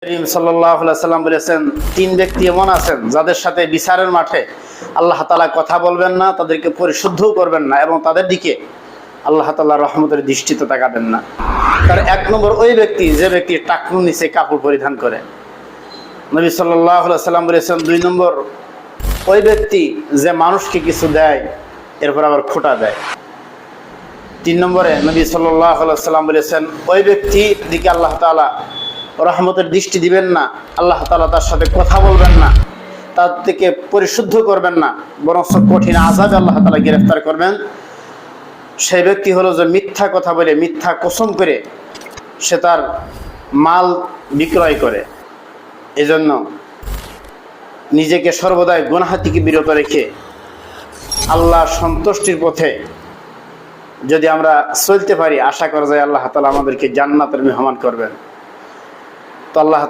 করিম সাল্লাল্লাহু আলাইহি সাল্লাম বলেছেন, তিন ব্যক্তি এমন আছেন যাদের সাথে বিচারের মাঠে আল্লাহ তাআলা কথা বলবেন না, তাদেরকে পরিশুদ্ধও করবেন না এবং তাদের দিকে আল্লাহ তাআলা রহমতের দৃষ্টিতে তাকাবেন না। তার এক নম্বর ওই ব্যক্তি যে ব্যক্তি টাকনুর নিচে কাপড় পরিধান করে। নবী সাল্লাল্লাহু আলাইহি সাল্লাম বলেছেন, দুই নম্বর ওই ব্যক্তি যে মানুষকে কিছু দেয় এরপর আবার খোঁটা দেয়। তিন নম্বরে নবী সাল্লাল্লাহু আলাইহি সাল্লাম বলেছেন, ওই ব্যক্তির দিকে আল্লাহ তাআলা রহমতের দৃষ্টি দিবেন না, আল্লাহ তাআলা তার সাথে কথা বলবেন না, তার থেকে পরিশুদ্ধ করবেন না, বরং কঠিন আযাবে আল্লাহ তাআলা গ্রেফতার করবেন। সেই ব্যক্তি হলো যে মিথ্যা কথা বলে, মিথ্যা কসম করে সে তার মাল বিক্রয় করে। এজন্য নিজেকে সর্বদাই গুনাহ থেকে বিরত রেখে আল্লাহর সন্তুষ্টির পথে যদি আমরা চলতে পারি, আশা করা যায় আল্লাহ তাআলা আমাদেরকে জান্নাতের মেহমান করবেন। তো আল্লাহ